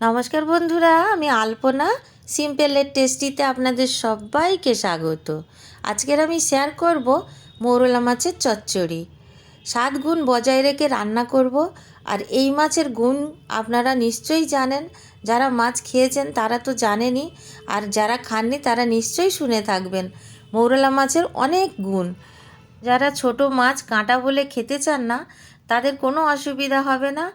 নমস্কার বন্ধুরা, আমি আলপনা সিম্পল এর টেস্টিতে আপনাদের সবাইকে স্বাগত। আজকের আমি শেয়ার করব মৌরলা মাছের চচ্চড়ি। 7 গুণ বজায় রেখে রান্না করব। আর এই মাছের গুণ আপনারা নিশ্চয়ই জানেন, যারা মাছ খেয়েছেন তারা তো জানেনই, আর যারা খাননি তারা নিশ্চয়ই শুনে থাকবেন। মৌরলা মাছের অনেক গুণ। যারা ছোট মাছ কাঁটা বলে খেতে চান না, তাদের কোনো অসুবিধা হবে না।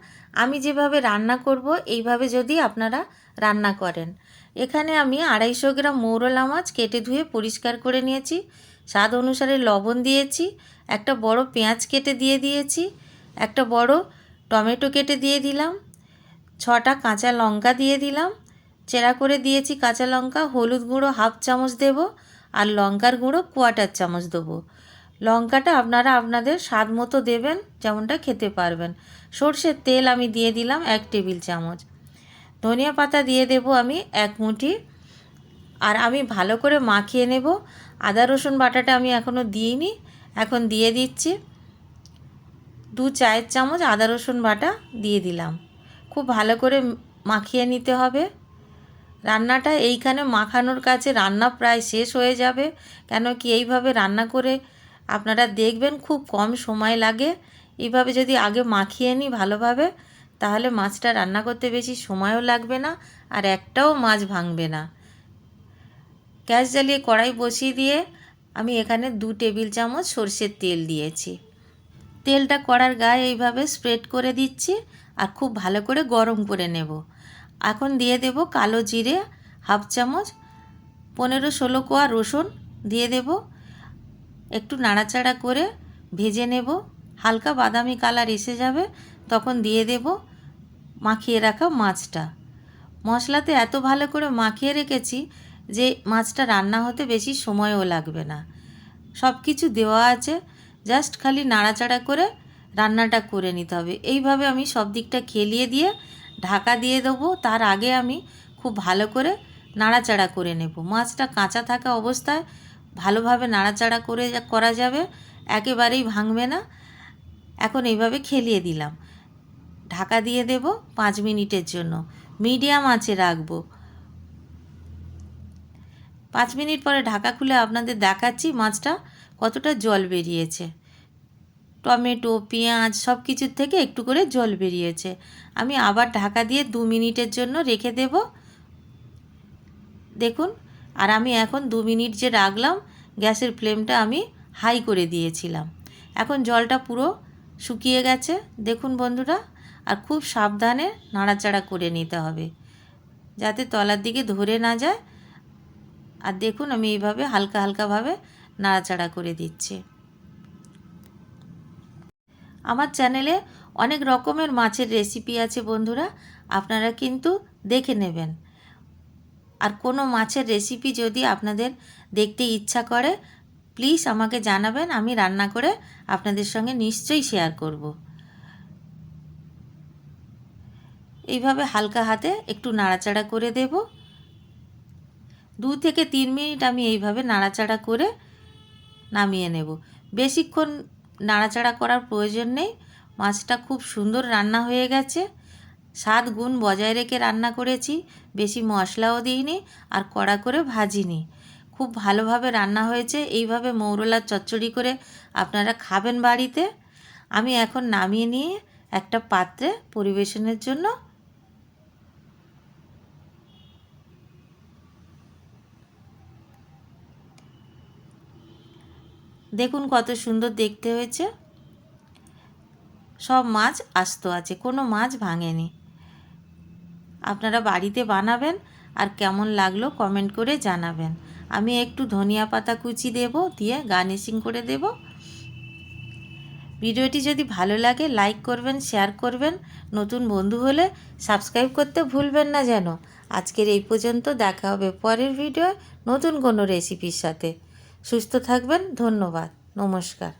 আমি যেভাবে রান্না করব এইভাবে যদি আপনারা রান্না করেন। এখানে আমি 250 গ্রাম মৌরলা মাছ কেটে ধুয়ে পরিষ্কার করে নিয়েছি। স্বাদ অনুসারে লবণ দিয়েছি, একটা বড় পেঁয়াজ কেটে দিয়ে দিয়েছি, একটা বড় টমেটো কেটে দিয়ে দিলাম, 6টা কাঁচা লঙ্কা দিয়ে দিলাম, চেরা করে দিয়েছি কাঁচা লঙ্কা। হলুদ গুঁড়ো 1/2 চামচ দেব, আর লঙ্কার গুঁড়ো 1/4 চামচ দেবো। লঙ্কাটা আপনারা আপনাদের স্বাদ মতো দেবেন, যেমনটা খেতে পারবেন। সর্ষের তেল আমি দিয়ে দিলাম 1 টেবিল চামচ। ধনিয়া পাতা দিয়ে দেব আমি 1 মুঠি। আর আমি ভালো করে মাখিয়ে নেব। আদা রসুন বাটাটা আমি এখনও দিইনি, এখন দিয়ে দিচ্ছি। 2 চায়ের চামচ আদা রসুন বাটা দিয়ে দিলাম। খুব ভালো করে মাখিয়ে নিতে হবে। রান্নাটা এইখানে মাখানোর কাছে রান্না প্রায় শেষ হয়ে যাবে, কেন কি এইভাবে রান্না করে আপনারা দেখবেন খুব কম সময় লাগে। এইভাবে যদি আগে মাখিয়ে নিই ভালোভাবে, তাহলে মাছটা রান্না করতে বেশি সময়ও লাগবে না, আর একটাও মাছ ভাঙবে না। গ্যাস জ্বালিয়ে কড়াই বসিয়ে দিয়ে আমি এখানে 2 টেবিল চামচ সরষের তেল দিয়েছি। তেলটা কড়ার গায়ে এইভাবে স্প্রেড করে দিচ্ছি, আর খুব ভালো করে গরম করে নেব। এখন দিয়ে দেব কালো জিরে 1/2 চামচ, 15-16 কোয়া রসুন দিয়ে দেব। একটু নাড়াচাড়া করে ভেজে নেব। হালকা বাদামি কালার এসে যাবে, তখন দিয়ে দেব মাখিয়ে রাখা মাছটা। মশলাতে এত ভালো করে মাখিয়ে রেখেছি যে মাছটা রান্না হতে বেশি সময়ও লাগবে না। সব কিছু দেওয়া আছে, জাস্ট খালি নাড়াচাড়া করে রান্নাটা করে নিতে হবে। এইভাবে আমি সব দিকটা খেলিয়ে দিয়ে ঢাকা দিয়ে দেবো। তার আগে আমি খুব ভালো করে নাড়াচাড়া করে নেব। মাছটা কাঁচা থাকা অবস্থায় ভালোভাবে নাড়াচাড়া করে করা যাবে, একেবারেই ভাঙবে না। এখন এইভাবে খেলিয়ে দিলাম। ঢাকা দিয়ে দেব 5 মিনিটের জন্য, মিডিয়াম আঁচে রাখবো। 5 মিনিট পরে ঢাকা খুলে আপনাদের দেখাচ্ছি মাছটা কতটা জল বেরিয়েছে। টমেটো, পেঁয়াজ সব কিছুর থেকে একটু করে জল বেরিয়েছে। আমি আবার ঢাকা দিয়ে 2 মিনিটের জন্য রেখে দেব। দেখুন, আর আমি এখন 2 মিনিট যে রাখলাম, গ্যাসের ফ্লেমটা আমি হাই করে দিয়েছিলাম। এখন জলটা পুরো শুকিয়ে গেছে দেখুন বন্ধুরা। আর খুব সাবধানে নাড়াচাড়া করে নিতে হবে, যাতে তলার দিকে ধরে না যায়। আর দেখুন আমি এইভাবে হালকা হালকাভাবে নাড়াচাড়া করে দিচ্ছি। আমার চ্যানেলে অনেক রকমের মাছের রেসিপি আছে বন্ধুরা, আপনারা কিন্তু দেখে নেবেন। আর কোনো মাছের রেসিপি যদি আপনাদের দেখতে ইচ্ছা করে, প্লিজ আমাকে জানাবেন, আমি রান্না করে আপনাদের সঙ্গে নিশ্চয়ই শেয়ার করব। এইভাবে হালকা হাতে একটু নাড়াচাড়া করে দেব। 2 থেকে 3 মিনিট আমি এইভাবে নাড়াচাড়া করে নামিয়ে নেব। বেশিক্ষণ নাড়াচাড়া করার প্রয়োজন নেই, মাছটা খুব সুন্দর রান্না হয়ে গেছে। 7 গুণ বজায় রেখে রান্না করেছি, বেশি মশলাও দিইনি, আর কড়া করে ভাজিনি। খুব ভালোভাবে রান্না হয়েছে। এইভাবে মৌরলার চচ্চড়ি করে আপনারা খাবেন বাড়িতে। আমি এখন নামিয়ে নিয়ে একটা পাত্রে পরিবেশনের জন্য দেখুন কত সুন্দর দেখতে হয়েছে। সব মাছ আস্ত আছে, কোনো মাছ ভাঙেনি। আপনারা বাড়িতে বানাবেন, আর কেমন লাগলো কমেন্ট করে জানাবেন। আমি একটু ধনিয়া পাতা কুচি দেব, দিয়ে গার্নিশিং করে দেব। ভিডিওটি যদি ভালো লাগে লাইক করবেন, শেয়ার করবেন। নতুন বন্ধু হলে সাবস্ক্রাইব করতে ভুলবেন না যেন। আজকের এই পর্যন্ত, দেখা হবে পরের ভিডিও নতুন কোনো রেসিপির সাথে। সুস্থ থাকবেন, ধন্যবাদ, নমস্কার।